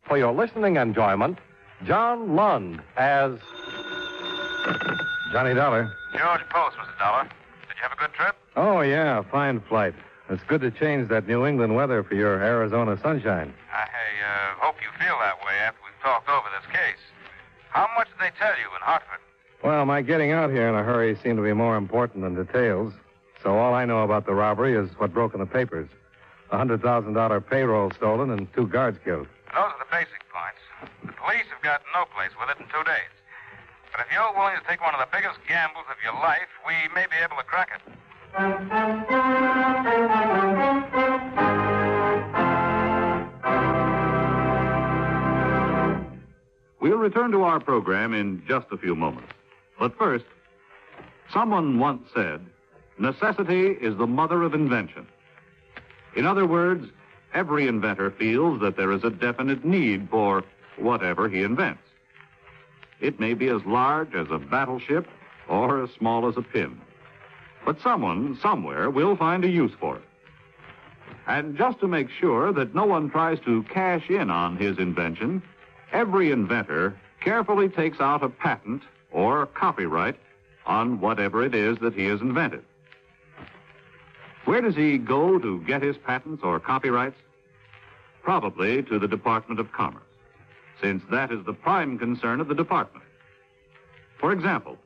For your listening enjoyment, John Lund as Johnny Dollar. George Post, Mr. Dollar. Did you have a good trip? Oh, yeah, fine flight. It's good to change that New England weather for your Arizona sunshine. I hope you feel that way after we've talked over this case. How much did they tell you in Hartford? Well, my getting out here in a hurry seemed to be more important than details. So all I know about the robbery is what broke in the papers. A $100,000 payroll stolen and 2 guards killed. Those are the basic points. The police have got no place with it in 2 days. But if you're willing to take one of the biggest gambles of your life, we may be able to crack it. We'll return to our program in just a few moments. But first, someone once said, necessity is the mother of invention. In other words, every inventor feels that there is a definite need for whatever he invents. It may be as large as a battleship or as small as a pin. But someone, somewhere, will find a use for it. And just to make sure that no one tries to cash in on his invention, every inventor carefully takes out a patent or copyright on whatever it is that he has invented. Where does he go to get his patents or copyrights? Probably to the Department of Commerce, since that is the prime concern of the department. For example,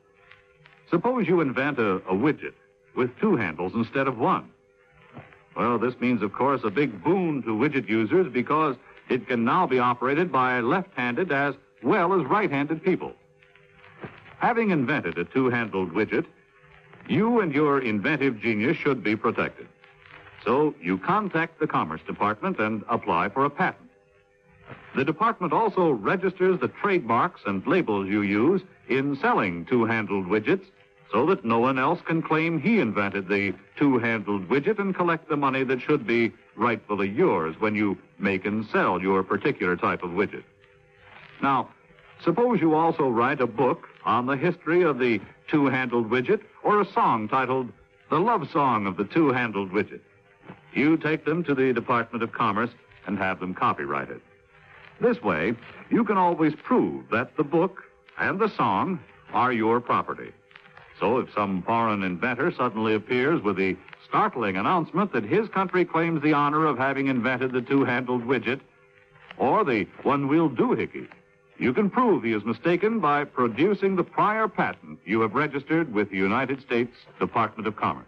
suppose you invent a widget with 2 handles instead of 1. Well, this means, of course, a big boon to widget users because it can now be operated by left-handed as well as right-handed people. Having invented a 2-handled widget, you and your inventive genius should be protected. So you contact the Commerce Department and apply for a patent. The department also registers the trademarks and labels you use in selling 2-handled widgets so that no one else can claim he invented the 2-handled widget and collect the money that should be rightfully yours when you make and sell your particular type of widget. Now, suppose you also write a book on the history of the 2-handled widget or a song titled The Love Song of the 2-Handled Widget. You take them to the Department of Commerce and have them copyrighted. This way, you can always prove that the book and the song are your property. So if some foreign inventor suddenly appears with the startling announcement that his country claims the honor of having invented the 2-handled widget or the one-wheel doohickey, you can prove he is mistaken by producing the prior patent you have registered with the United States Department of Commerce.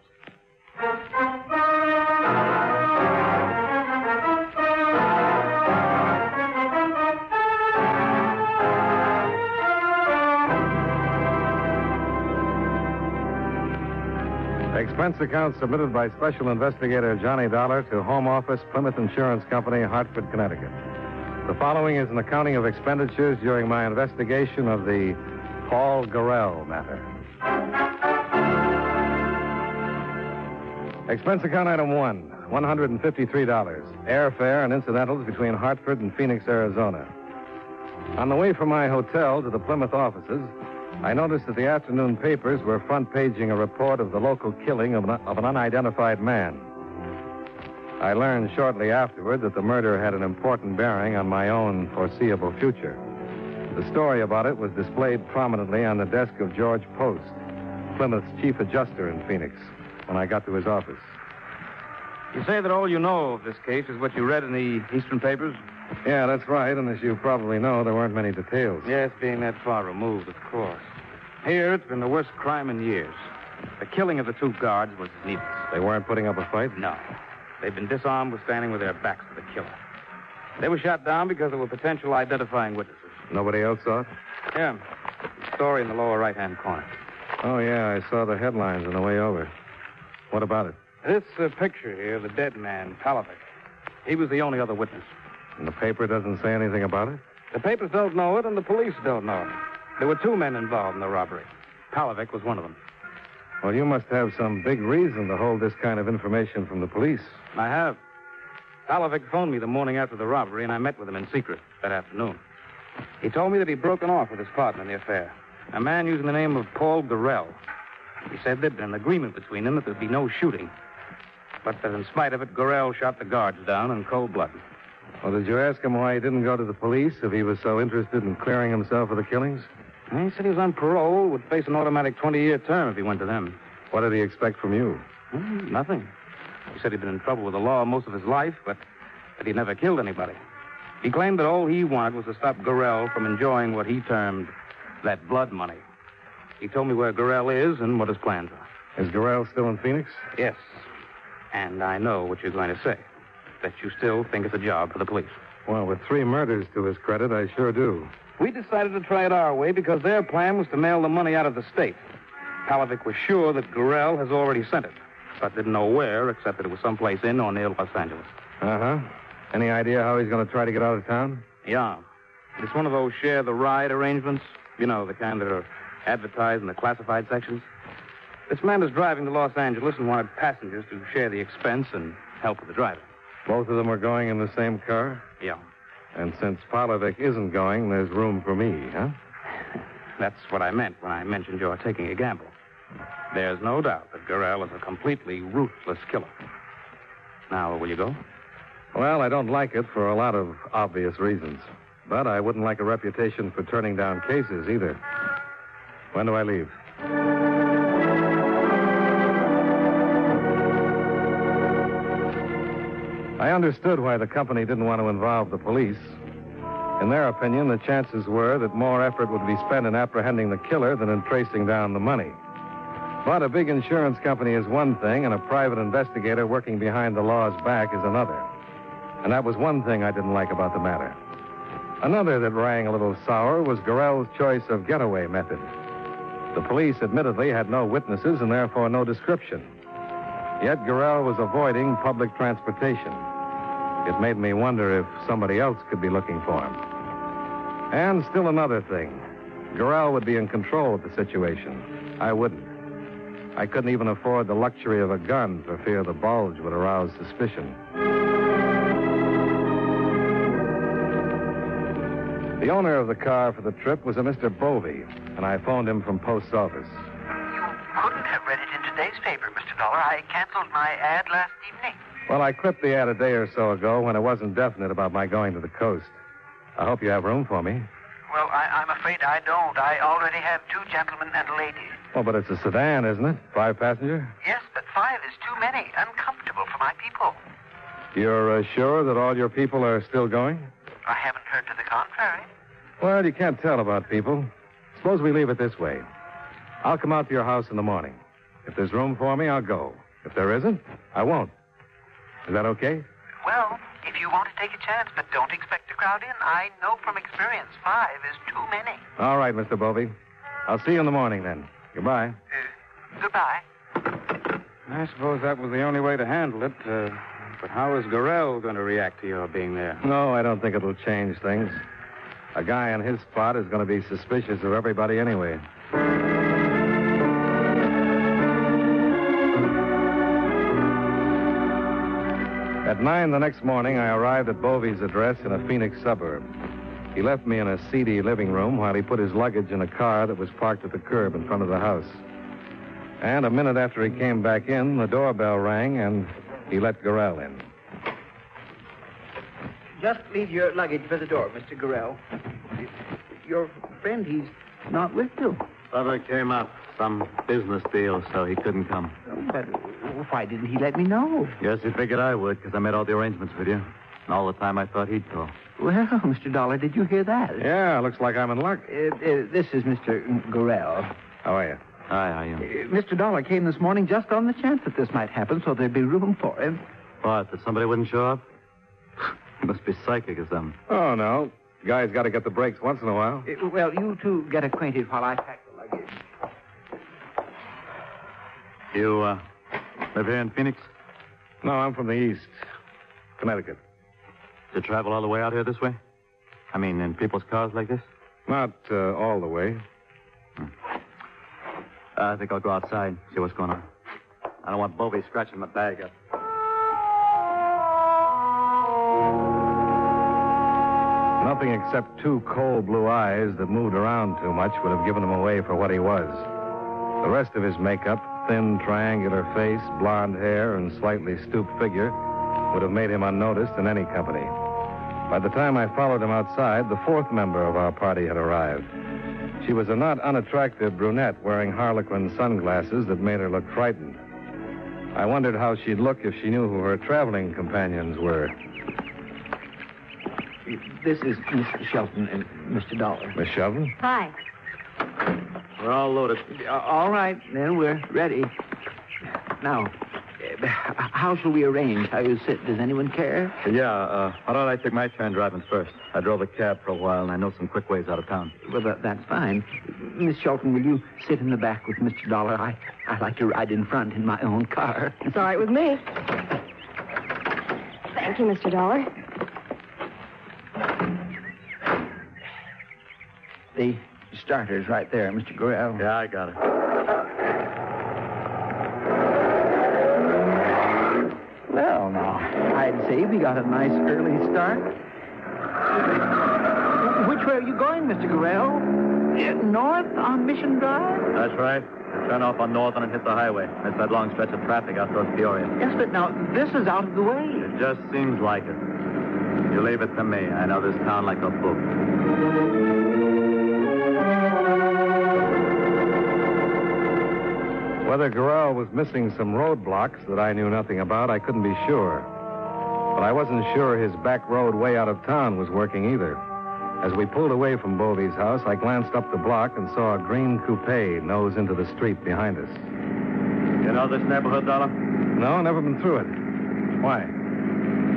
Expense account submitted by Special Investigator Johnny Dollar to Home Office, Plymouth Insurance Company, Hartford, Connecticut. The following is an accounting of expenditures during my investigation of the Paul Gorrell matter. Expense account item 1, $153. Airfare and incidentals between Hartford and Phoenix, Arizona. On the way from my hotel to the Plymouth offices, I noticed that the afternoon papers were front-paging a report of the local killing of an unidentified man. I learned shortly afterward that the murder had an important bearing on my own foreseeable future. The story about it was displayed prominently on the desk of George Post, Plymouth's chief adjuster in Phoenix, when I got to his office. You say that all you know of this case is what you read in the Eastern papers? Yeah, that's right, and as you probably know, there weren't many details. Yes, being that far removed, of course. Here, it's been the worst crime in years. The killing of the 2 guards was needless. They weren't putting up a fight? No. They've been disarmed with standing with their backs to the killer. They were shot down because there were potential identifying witnesses. Nobody else saw it? Yeah. Story in the lower right-hand corner. Oh, yeah, I saw the headlines on the way over. What about it? This picture here, the dead man, Palovic. He was the only other witness. And the paper doesn't say anything about it? The papers don't know it, and the police don't know it. There were 2 men involved in the robbery. Palovic was one of them. Well, you must have some big reason to hold this kind of information from the police. I have. Palovic phoned me the morning after the robbery, and I met with him in secret that afternoon. He told me that he'd broken off with his partner in the affair, a man using the name of Paul Gorrell. He said there'd been an agreement between them that there'd be no shooting, but that in spite of it, Gorrell shot the guards down in cold blood. Well, did you ask him why he didn't go to the police if he was so interested in clearing himself of the killings? He said he was on parole, would face an automatic 20-year term if he went to them. What did he expect from you? Nothing. He said he'd been in trouble with the law most of his life, but that he'd never killed anybody. He claimed that all he wanted was to stop Gorrell from enjoying what he termed that blood money. He told me where Gorrell is and what his plans are. Is Gorrell still in Phoenix? Yes. And I know what you're going to say. That you still think it's a job for the police. Well, with 3 murders to his credit, I sure do. We decided to try it our way because their plan was to mail the money out of the state. Palovic was sure that Gorrell has already sent it, but didn't know where, except that it was someplace in or near Los Angeles. Uh-huh. Any idea how he's going to try to get out of town? Yeah. It's one of those share the ride arrangements. You know, the kind that are advertised in the classified sections. This man is driving to Los Angeles and wanted passengers to share the expense and help with the driving. Both of them are going in the same car? Yeah. And since Palovic isn't going, there's room for me, huh? That's what I meant when I mentioned you're taking a gamble. There's no doubt that Gorrell is a completely ruthless killer. Now, will you go? Well, I don't like it for a lot of obvious reasons. But I wouldn't like a reputation for turning down cases either. When do I leave? I understood why the company didn't want to involve the police. In their opinion, the chances were that more effort would be spent in apprehending the killer than in tracing down the money. But a big insurance company is one thing, and a private investigator working behind the law's back is another. And that was one thing I didn't like about the matter. Another that rang a little sour was Gorrell's choice of getaway method. The police admittedly had no witnesses and therefore no description. Yet Gorrell was avoiding public transportation. It made me wonder if somebody else could be looking for him. And still another thing. Gorrell would be in control of the situation. I wouldn't. I couldn't even afford the luxury of a gun for fear the bulge would arouse suspicion. The owner of the car for the trip was a Mr. Bovey, and I phoned him from post office. You couldn't have read it in today's paper, Mr. Dollar. I canceled my ad last evening. Well, I clipped the ad a day or so ago when it wasn't definite about my going to the coast. I hope you have room for me. Well, I'm afraid I don't. I already have 2 gentlemen and a lady. Oh, but it's a sedan, isn't it? 5-passenger? Yes, but 5 is too many. Uncomfortable for my people. You're sure that all your people are still going? I haven't heard to the contrary. Well, you can't tell about people. Suppose we leave it this way. I'll come out to your house in the morning. If there's room for me, I'll go. If there isn't, I won't. Is that okay? Well, if you want to take a chance, but don't expect to crowd in, I know from experience 5 is too many. All right, Mr. Bovey. I'll see you in the morning then. Goodbye. Goodbye. I suppose that was the only way to handle it. But how is Gorrell going to react to your being there? No, I don't think it'll change things. A guy in his spot is going to be suspicious of everybody anyway. At 9 the next morning, I arrived at Bovey's address in a Phoenix suburb. He left me in a seedy living room while he put his luggage in a car that was parked at the curb in front of the house. And a minute after he came back in, the doorbell rang, and he let Gorrell in. Just leave your luggage by the door, Mr. Gorrell. Your friend, he's not with you. Brother came up. Some business deal, so he couldn't come. But why didn't he let me know? Yes, he figured I would, because I made all the arrangements with you. And all the time I thought he'd call. Well, Mr. Dollar, did you hear that? Yeah, looks like I'm in luck. This is Mr. Gorrell. How are you? Hi, how are you? Mr. Dollar came this morning just on the chance that this might happen, so there'd be room for him. What, that somebody wouldn't show up? He must be psychic or something. Oh, no. Guy's got to get the breaks once in a while. Well, you two get acquainted while I pack the luggage. You, live here in Phoenix? No, I'm from the East. Connecticut. To travel all the way out here this way? I mean, in people's cars like this? Not all the way. I think I'll go outside, see what's going on. I don't want Bovey scratching my bag up. Nothing except 2 cold blue eyes that moved around too much would have given him away for what he was. The rest of his makeup, thin, triangular face, blonde hair, and slightly stooped figure, would have made him unnoticed in any company. By the time I followed him outside, the fourth member of our party had arrived. She was a not unattractive brunette wearing harlequin sunglasses that made her look frightened. I wondered how she'd look if she knew who her traveling companions were. This is Mr. Shelton and Mr. Dollar. Miss Shelton? Hi. We're all loaded. All right, then we're ready. Now, how shall we arrange how you sit? Does anyone care? Yeah, why don't I take my turn driving first? I drove a cab for a while, and I know some quick ways out of town. Well, that's fine. Miss Shelton, will you sit in the back with Mr. Dollar? I like to ride in front in my own car. It's all right with me. Thank you, Mr. Dollar. The starter's right there, Mr. Gorrell. Yeah, I got it. Well, now, I'd say we got a nice early start. Which way are you going, Mr. Gorrell? North on Mission Drive? That's right. Turn off on Northern and hit the highway. Miss that long stretch of traffic out towards Peoria. Yes, but now, this is out of the way. It just seems like it. You leave it to me. I know this town like a book. Whether Gorrell was missing some roadblocks that I knew nothing about, I couldn't be sure. But I wasn't sure his back road way out of town was working either. As we pulled away from Bovey's house, I glanced up the block and saw a green coupe nose into the street behind us. You know this neighborhood, Dollar? No, never been through it. Why?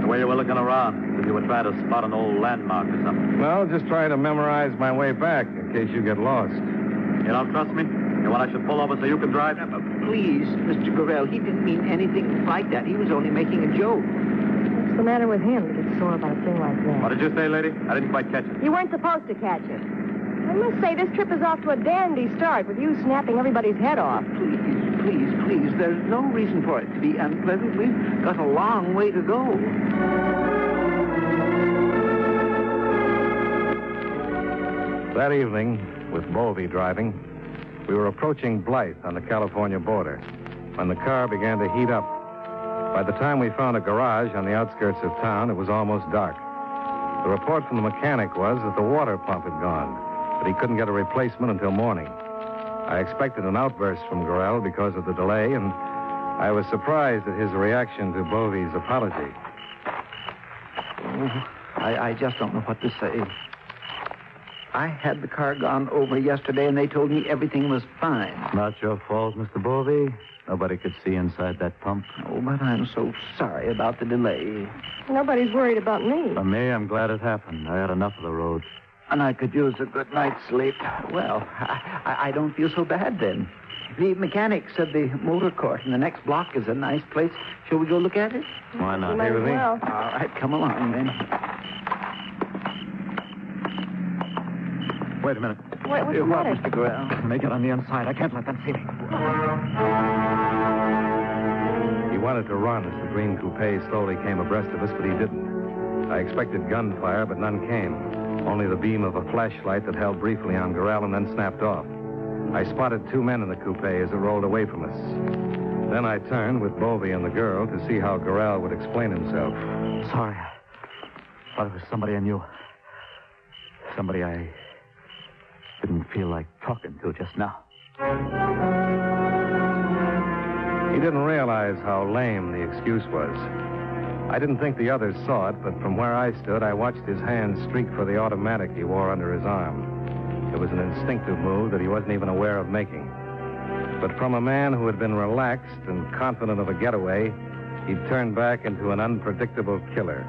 The way you were looking around, if you were trying to spot an old landmark or something. Well, just trying to memorize my way back in case you get lost. You don't trust me? You want I should pull over so you can drive? Please, Mr. Gorrell, he didn't mean anything like that. He was only making a joke. What's the matter with him to get sore about a thing like that? What did you say, lady? I didn't quite catch it. You weren't supposed to catch it. I must say, this trip is off to a dandy start with you snapping everybody's head off. Please, there's no reason for it to be unpleasant. We've got a long way to go. That evening, with Bovey driving, we were approaching Blythe on the California border when the car began to heat up. By the time we found a garage on the outskirts of town, it was almost dark. The report from the mechanic was that the water pump had gone, but he couldn't get a replacement until morning. I expected an outburst from Gorrell because of the delay, and I was surprised at his reaction to Bovey's apology. Oh, I just don't know what to say. I had the car gone over yesterday, and they told me everything was fine. Not your fault, Mr. Bovey. Nobody could see inside that pump. Oh, but I'm so sorry about the delay. Nobody's worried about me. For me, I'm glad it happened. I had enough of the road. And I could use a good night's sleep. Well, I don't feel so bad then. The mechanic said the motor court in the next block is a nice place. Shall we go look at it? Why not? Might as well. All right, come along then. Wait a minute. What's the What, matter? Mr. Gorrell? Make it on the inside. I can't let them see me. He wanted to run as the green coupe slowly came abreast of us, but he didn't. I expected gunfire, but none came. Only the beam of a flashlight that held briefly on Gorrell and then snapped off. I spotted two men in the coupe as it rolled away from us. Then I turned with Bovey and the girl to see how Gorrell would explain himself. Sorry. Thought it was somebody I knew. Somebody I didn't feel like talking to just now. He didn't realize how lame the excuse was. I didn't think the others saw it, but from where I stood, I watched his hand streak for the automatic he wore under his arm. It was an instinctive move that he wasn't even aware of making. But from a man who had been relaxed and confident of a getaway, he'd turned back into an unpredictable killer.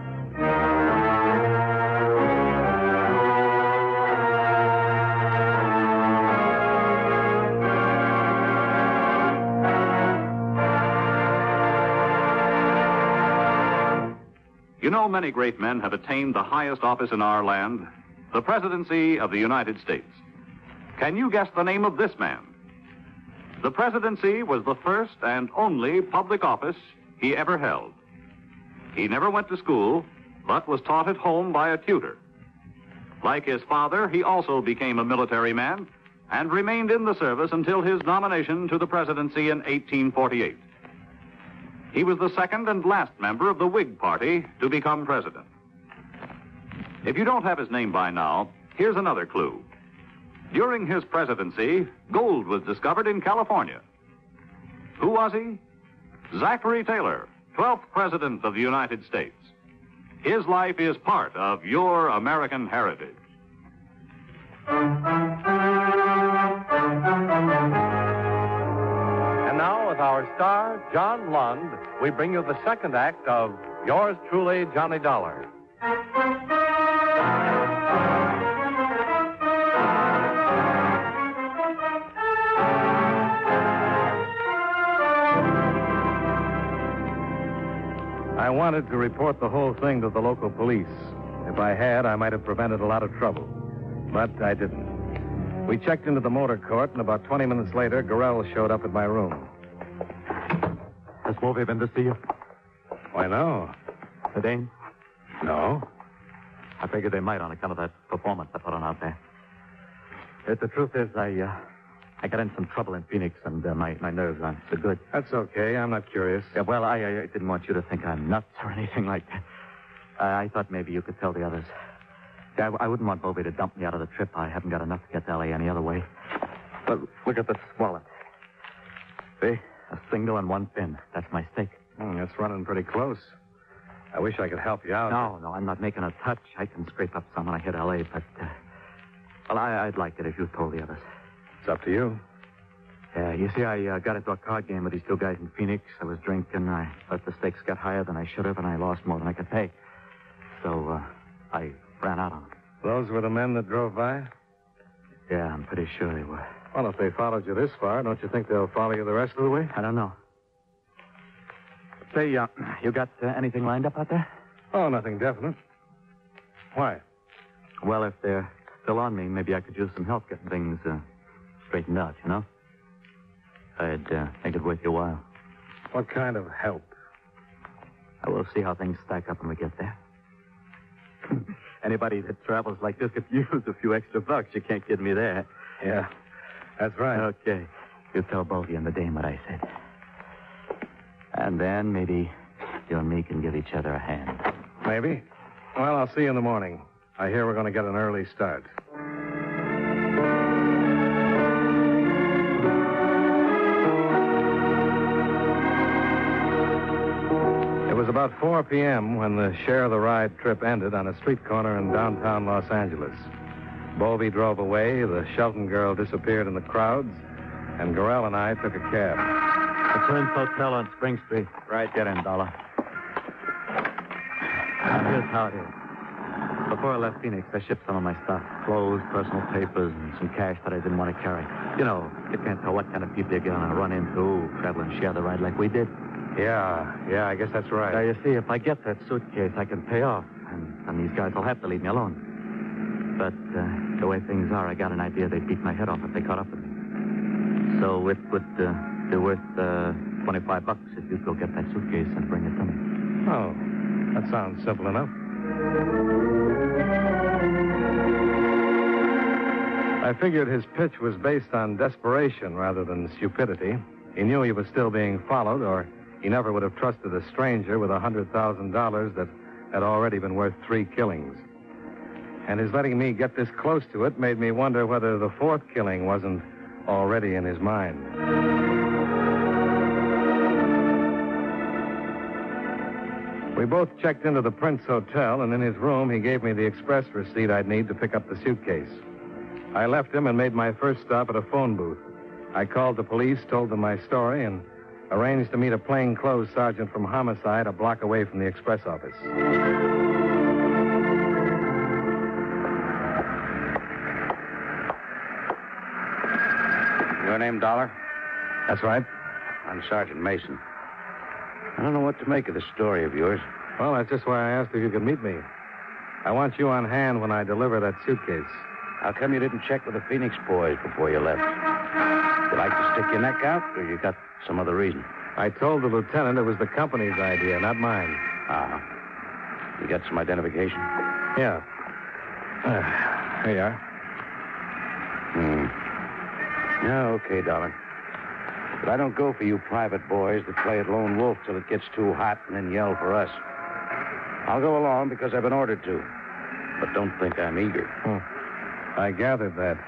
You know, many great men have attained the highest office in our land, the presidency of the United States. Can you guess the name of this man? The presidency was the first and only public office he ever held. He never went to school, but was taught at home by a tutor. Like his father, he also became a military man and remained in the service until his nomination to the presidency in 1848. He was the second and last member of the Whig Party to become president. If you don't have his name by now, here's another clue. During his presidency, gold was discovered in California. Who was he? Zachary Taylor, 12th President of the United States. His life is part of your American heritage. And now, with our star, John Lund, we bring you the second act of Yours Truly, Johnny Dollar. I wanted to report the whole thing to the local police. If I had, I might have prevented a lot of trouble. But I didn't. We checked into the motor court, and about 20 minutes later, Gorrell showed up at my room. Has Wolvie been to see you? Why, no. The Dane? No. I figured they might on account of that performance I put on out there. The truth is, I got in some trouble in Phoenix, and my nerves aren't so good. That's okay. I'm not curious. Yeah, well, I didn't want you to think I'm nuts or anything like that. I thought maybe you could tell the others. Yeah, I wouldn't want Bobby to dump me out of the trip. I haven't got enough to get to L.A. any other way. But look at this wallet. See? A single and one pin. That's my stake. That's running pretty close. I wish I could help you out. No, I'm not making a touch. I can scrape up some when I hit L.A., but... well, I'd like it if you told the others. It's up to you. Yeah, you see, I got into a card game with these two guys in Phoenix. I was drinking. I let the stakes get higher than I should have, and I lost more than I could pay. So, I ran out on them. Those were the men that drove by? Yeah, I'm pretty sure they were. Well, if they followed you this far, don't you think they'll follow you the rest of the way? I don't know. Say, you got anything lined up out there? Oh, nothing definite. Why? Well, if they're still on me, maybe I could use some help getting things straightened out, you know? I'd make it worth your while. What kind of help? I will see how things stack up when we get there. Anybody that travels like this could use a few extra bucks. You can't kid me there. Yeah, that's right. Okay. You tell Bovey and the dame what I said. And then maybe you and me can give each other a hand. Maybe. Well, I'll see you in the morning. I hear we're going to get an early start. It was about 4 p.m. when the share of the ride trip ended on a street corner in downtown Los Angeles. Bovey drove away, the Shelton girl disappeared in the crowds, and Gorrell and I took a cab. The Twins Hotel on Spring Street. Right, get in, Dollar. Now, here's how it is. Before I left Phoenix, I shipped some of my stuff. Clothes, personal papers, and some cash that I didn't want to carry. You know, you can't tell what kind of people you're going to run into, travel and share the ride like we did. Yeah, I guess that's right. Now, you see, if I get that suitcase, I can pay off, and these guys will have to leave me alone. But the way things are, I got an idea they'd beat my head off if they caught up with me. So it would be worth $25 if you'd go get that suitcase and bring it to me. Oh, that sounds simple enough. I figured his pitch was based on desperation rather than stupidity. He knew he was still being followed, or he never would have trusted a stranger with $100,000 that had already been worth 3 killings. And his letting me get this close to it made me wonder whether the 4th killing wasn't already in his mind. We both checked into the Prince Hotel, and in his room, he gave me the express receipt I'd need to pick up the suitcase. I left him and made my first stop at a phone booth. I called the police, told them my story, and arranged to meet a plainclothes sergeant from Homicide a block away from the express office. Your name, Dollar? That's right. I'm Sergeant Mason. I don't know what to make of this story of yours. Well, that's just why I asked if you could meet me. I want you on hand when I deliver that suitcase. How come you didn't check with the Phoenix boys before you left? You like to stick your neck out, or you got some other reason? I told the lieutenant it was the company's idea, not mine. Uh-huh. You got some identification? Yeah. Here you are. Yeah, okay, Dollar. But I don't go for you private boys that play at lone wolf till it gets too hot and then yell for us. I'll go along because I've been ordered to. But don't think I'm eager. I gathered that.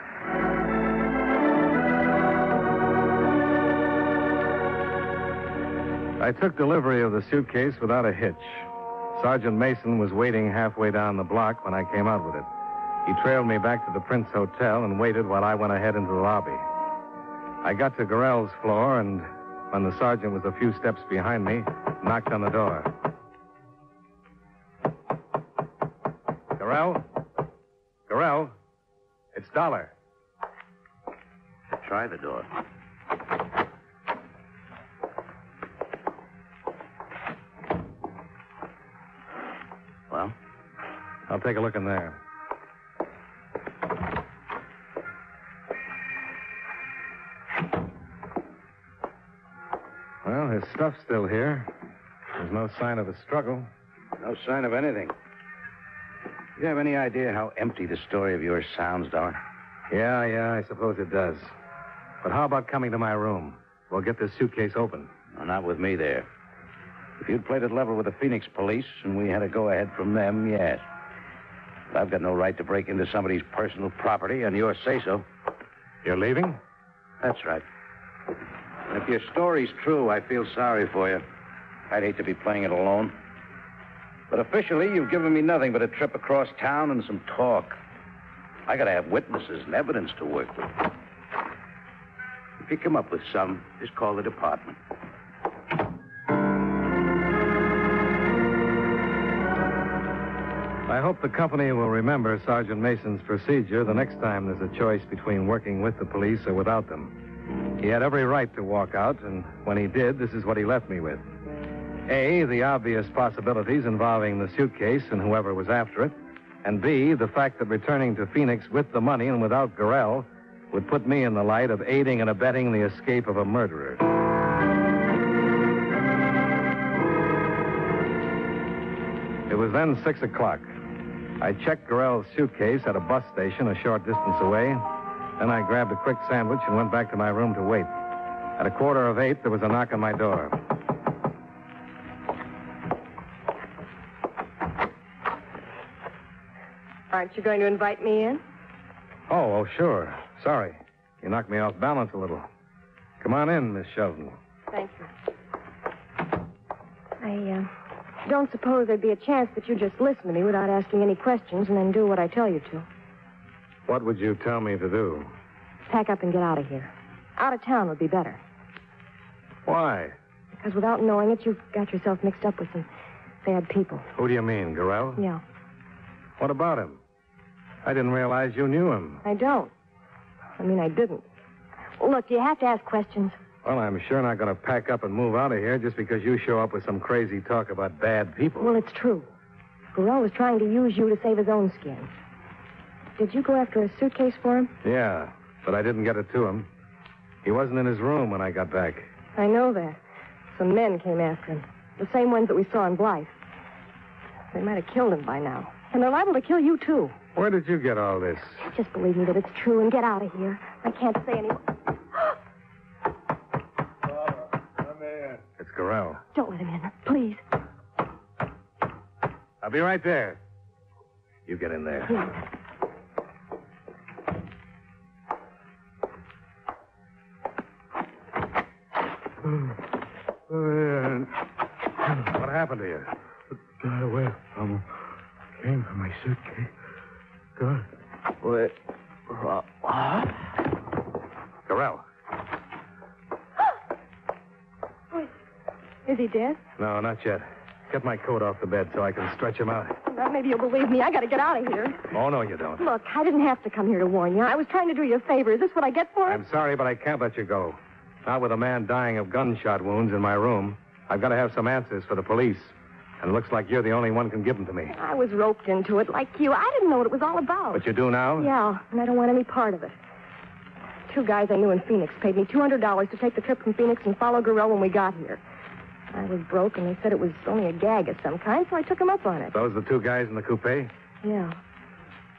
I took delivery of the suitcase without a hitch. Sergeant Mason was waiting halfway down the block when I came out with it. He trailed me back to the Prince Hotel and waited while I went ahead into the lobby. I got to Gorrell's floor, and when the sergeant was a few steps behind me, knocked on the door. Gorrell? Gorrell? It's Dollar. Try the door. Well? I'll take a look in there. Well, his stuff's still here. There's no sign of a struggle. No sign of anything. Do you have any idea how empty the story of yours sounds, Dollar? Yeah, I suppose it does. But how about coming to my room? We'll get this suitcase open. No, not with me there. If you'd played it level with the Phoenix police and we had a go-ahead from them, yes. But I've got no right to break into somebody's personal property on your say-so. You're leaving? That's right. And if your story's true, I feel sorry for you. I'd hate to be playing it alone. But officially, you've given me nothing but a trip across town and some talk. I gotta have witnesses and evidence to work with. If you come up with some, just call the department. I hope the company will remember Sergeant Mason's procedure the next time there's a choice between working with the police or without them. He had every right to walk out, and when he did, this is what he left me with. A, the obvious possibilities involving the suitcase and whoever was after it. And B, the fact that returning to Phoenix with the money and without Gorrell would put me in the light of aiding and abetting the escape of a murderer. It was then 6 o'clock. I checked Gorrell's suitcase at a bus station a short distance away. Then I grabbed a quick sandwich and went back to my room to wait. At 7:45, there was a knock on my door. Aren't you going to invite me in? Oh, sure. Sorry. You knocked me off balance a little. Come on in, Miss Shelton. Thank you. I don't suppose there'd be a chance that you just listen to me without asking any questions and then do what I tell you to. What would you tell me to do? Pack up and get out of here. Out of town would be better. Why? Because without knowing it, you've got yourself mixed up with some bad people. Who do you mean, Gorrell? Yeah. What about him? I didn't realize you knew him. I don't. I mean, I didn't. Look, you have to ask questions. Well, I'm sure not going to pack up and move out of here just because you show up with some crazy talk about bad people. Well, it's true. Gorrell was trying to use you to save his own skin. Did you go after a suitcase for him? Yeah, but I didn't get it to him. He wasn't in his room when I got back. I know that. Some men came after him. The same ones that we saw in Blythe. They might have killed him by now. And they're liable to kill you, too. Where did you get all this? Just believe me that it's true and get out of here. I can't say any more. Come in. It's Gorrell. Don't let him in, please. I'll be right there. You get in there. Yeah. What happened to you? Got away from him. Came for my suitcase. Good. Wait. Gorrell. Is he dead? No, not yet. Get my coat off the bed so I can stretch him out. Well, maybe you'll believe me. I got to get out of here. Oh, no, you don't. Look, I didn't have to come here to warn you. I was trying to do you a favor. Is this what I get for it? I'm sorry, but I can't let you go. Not with a man dying of gunshot wounds in my room. I've got to have some answers for the police. And it looks like you're the only one who can give them to me. I was roped into it like you. I didn't know what it was all about. But you do now? Yeah, and I don't want any part of it. 2 guys I knew in Phoenix paid me $200 to take the trip from Phoenix and follow Gorrell when we got here. I was broke, and they said it was only a gag of some kind, so I took them up on it. Those the 2 guys in the coupe? Yeah.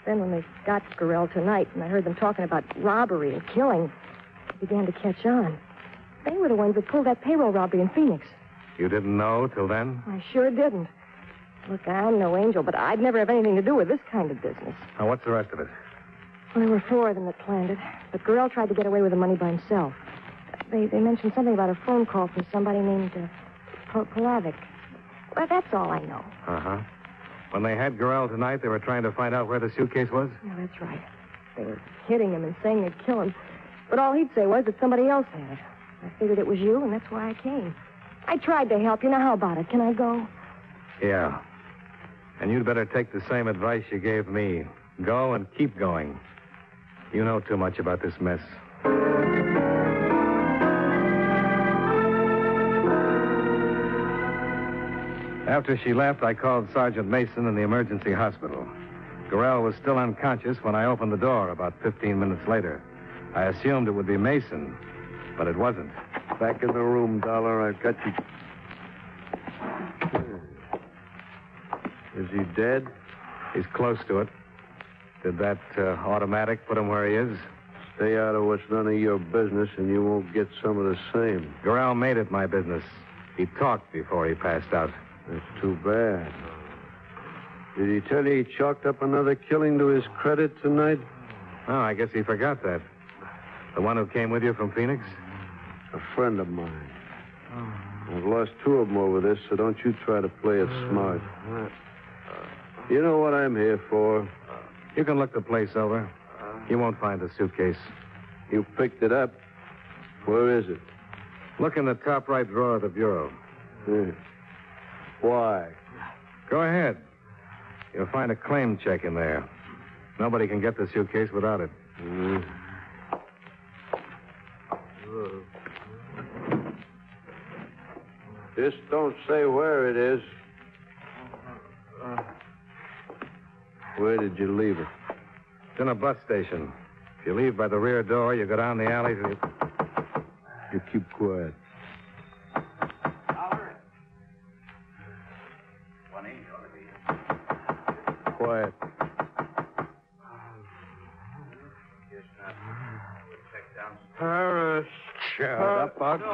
Then when they got Gorrell tonight, and I heard them talking about robbery and killing, it began to catch on. They were the ones that pulled that payroll robbery in Phoenix. You didn't know till then? I sure didn't. Look, I'm no angel, but I'd never have anything to do with this kind of business. Now, what's the rest of it? Well, there were 4 of them that planned it, but Gorrell tried to get away with the money by himself. They mentioned something about a phone call from somebody named Polavic. Well, that's all I know. Uh-huh. When they had Gorrell tonight, they were trying to find out where the suitcase was? Yeah, that's right. They were hitting him and saying they'd kill him. But all he'd say was that somebody else had it. I figured it was you, and that's why I came. I tried to help you. Now, how about it? Can I go? Yeah. And you'd better take the same advice you gave me. Go and keep going. You know too much about this mess. After she left, I called Sergeant Mason in the emergency hospital. Gorrell was still unconscious when I opened the door about 15 minutes later. I assumed it would be Mason, but it wasn't. Back in the room, Dollar. I've got you. Is he dead? He's close to it. Did that automatic put him where he is? Stay out of what's none of your business, and you won't get some of the same. Gorrell made it my business. He talked before he passed out. That's too bad. Did he tell you he chalked up another killing to his credit tonight? Oh, I guess he forgot that. The one who came with you from Phoenix? A friend of mine. I've lost 2 of them over this, so don't you try to play it smart. You know what I'm here for. You can look the place over. You won't find the suitcase. You picked it up. Where is it? Look in the top right drawer of the bureau. Why? Go ahead. You'll find a claim check in there. Nobody can get the suitcase without it. This don't say where it is. Where did you leave it? It's in a bus station. If you leave by the rear door, you go down the alley to the... You keep quiet. Quiet. Paris. Shut up. I'll get...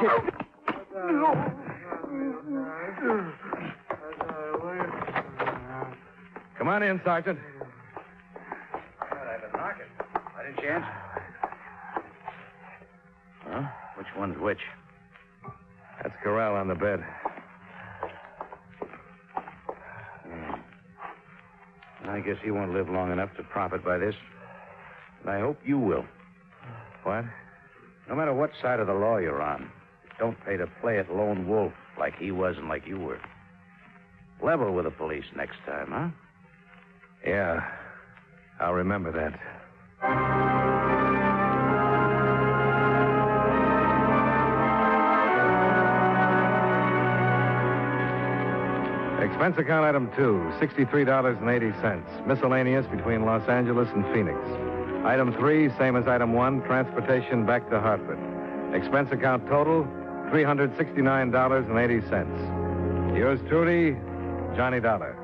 Come on in, Sergeant. I've been knocking. Any chance? Huh? Which one's which? That's Gorrell on the bed. I guess he won't live long enough to profit by this. And I hope you will. What? No matter what side of the law you're on, don't pay to play at lone wolf like he was and like you were. Level with the police next time, huh? Yeah. I'll remember that. Expense account item 2, $63.80. Miscellaneous between Los Angeles and Phoenix. Item 3, same as item 1, transportation back to Hartford. Expense account total, $369.80. Yours truly, Johnny Dollar.